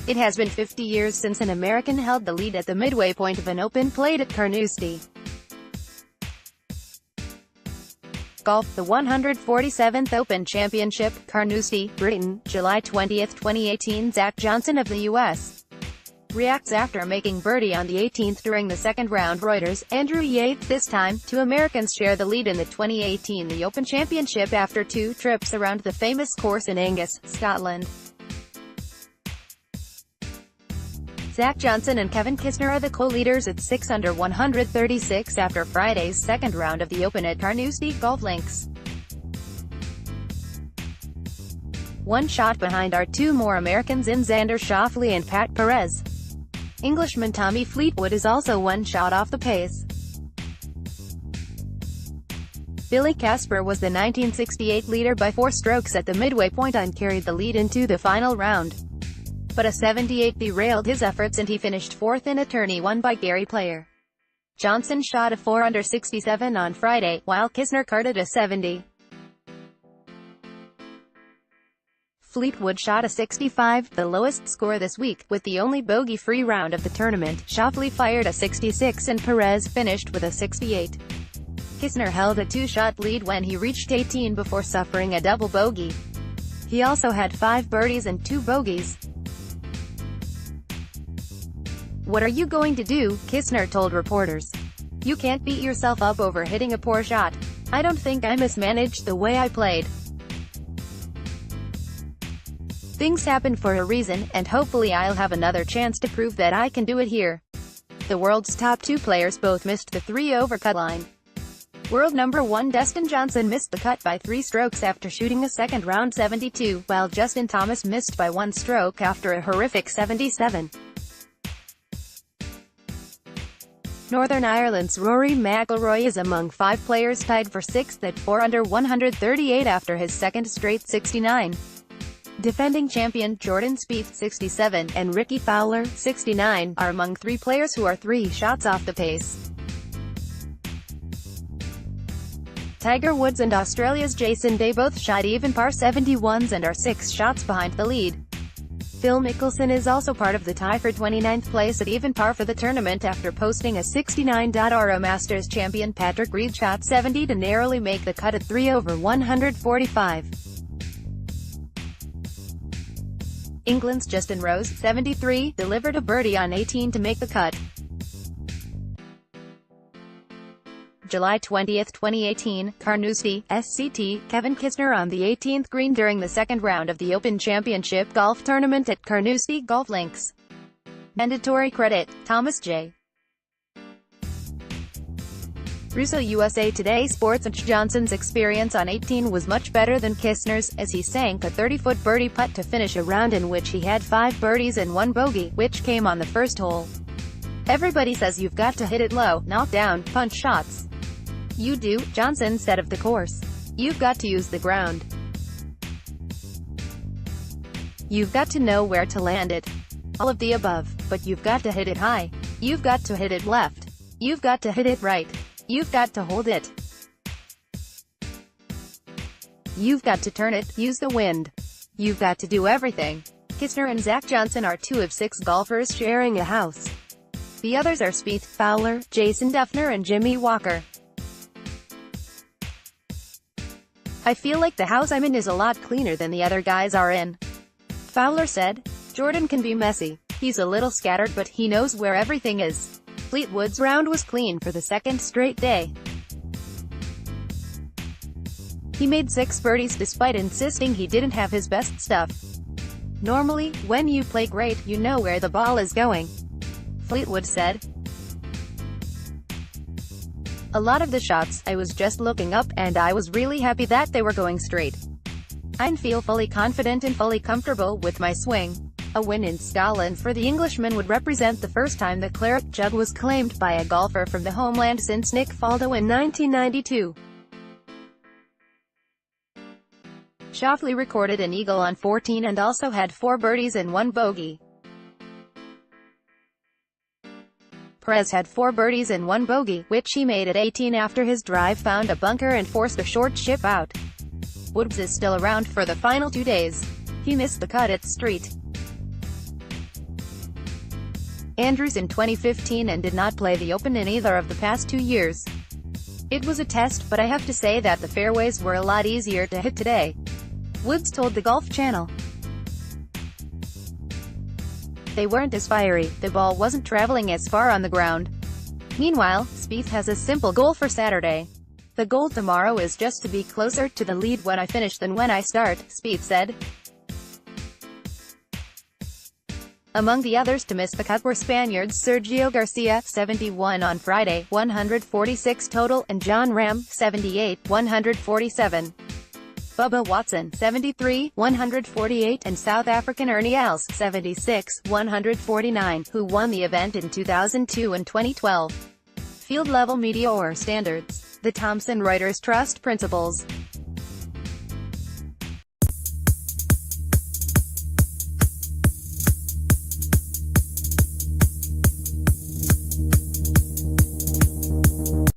It has been 50 years since an American held the lead at the midway point of an Open played at Carnoustie. Golf, the 147th Open Championship, Carnoustie, Britain, July 20, 2018. Zach Johnson of the U.S. reacts after making birdie on the 18th during the second round. Reuters, Andrew Yates. This time, two Americans share the lead in the 2018 The Open Championship after two trips around the famous course in Angus, Scotland. Zach Johnson and Kevin Kisner are the co-leaders at 6 under 136 after Friday's second round of the Open at Carnoustie Golf Links. One shot behind are two more Americans in Xander Schauffele and Pat Perez. Englishman Tommy Fleetwood is also one shot off the pace. Billy Casper was the 1968 leader by 4 strokes at the midway point and carried the lead into the final round. But a 78 derailed his efforts and he finished fourth in a tourney won by Gary Player. Johnson shot a 4 under 67 on Friday, while Kisner carded a 70. Fleetwood shot a 65, the lowest score this week, with the only bogey-free round of the tournament. Schauffele fired a 66 and Perez finished with a 68. Kisner held a 2-shot lead when he reached 18 before suffering a double bogey. He also had 5 birdies and 2 bogeys. "What are you going to do?" Kisner told reporters. "You can't beat yourself up over hitting a poor shot. I don't think I mismanaged the way I played. Things happen for a reason, and hopefully I'll have another chance to prove that I can do it here." The world's top 2 players both missed the 3-over cut line. World number 1 Dustin Johnson missed the cut by 3 strokes after shooting a second-round 72, while Justin Thomas missed by 1 stroke after a horrific 77. Northern Ireland's Rory McIlroy is among 5 players tied for 6th at 4 under 138 after his second straight 69. Defending champion Jordan Spieth, 67, and Ricky Fowler, 69, are among 3 players who are 3 shots off the pace. Tiger Woods and Australia's Jason Day both shot even par 71s and are 6 shots behind the lead. Phil Mickelson is also part of the tie for 29th place at even par for the tournament after posting a 69. Our Masters champion Patrick Reed shot 70 to narrowly make the cut at 3 over 145. England's Justin Rose, 73, delivered a birdie on 18 to make the cut. July 20, 2018, Carnoustie, SCT, Kevin Kisner on the 18th green during the second round of the Open Championship Golf Tournament at Carnoustie Golf Links. Mandatory credit, Thomas J. Russo. USA Today Sports. Johnson's experience on 18 was much better than Kisner's, as he sank a 30-foot birdie putt to finish a round in which he had 5 birdies and 1 bogey, which came on the first hole. "Everybody says you've got to hit it low, knock down, punch shots. You do," Johnson said of the course. "You've got to use the ground. You've got to know where to land it. All of the above, but you've got to hit it high. You've got to hit it left. You've got to hit it right. You've got to hold it. You've got to turn it, use the wind. You've got to do everything." Kisner and Zach Johnson are 2 of 6 golfers sharing a house. The others are Spieth, Fowler, Jason Dufner and Jimmy Walker. "I feel like the house I'm in is a lot cleaner than the other guys are in," Fowler said. "Jordan can be messy. He's a little scattered but he knows where everything is." Fleetwood's round was clean for the second straight day. He made 6 birdies despite insisting he didn't have his best stuff. "Normally, when you play great, you know where the ball is going," Fleetwood said. "A lot of the shots, I was just looking up, and I was really happy that they were going straight. I feel fully confident and fully comfortable with my swing." A win in Scotland for the Englishman would represent the first time the claret jug was claimed by a golfer from the homeland since Nick Faldo in 1992. Schauffele recorded an eagle on 14 and also had 4 birdies and 1 bogey. Perez had 4 birdies and 1 bogey, which he made at 18 after his drive found a bunker and forced a short chip out. Woods is still around for the final 2 days. He missed the cut at Street. Andrews in 2015 and did not play the Open in either of the past 2 years. It was a test, but I have to say that the fairways were a lot easier to hit today, Woods told the Golf Channel. They weren't as fiery, the ball wasn't traveling as far on the ground. Meanwhile, Spieth has a simple goal for Saturday. The goal tomorrow is just to be closer to the lead when I finish than when I start, Spieth said. Among the others to miss the cut were Spaniards Sergio Garcia, 71 on Friday, 146 total, and Jon Rahm, 78, 147. Bubba Watson, 73, 148, and South African Ernie Els, 76, 149, who won the event in 2002 and 2012. Field level media or standards. The Thomson Reuters Trust Principles.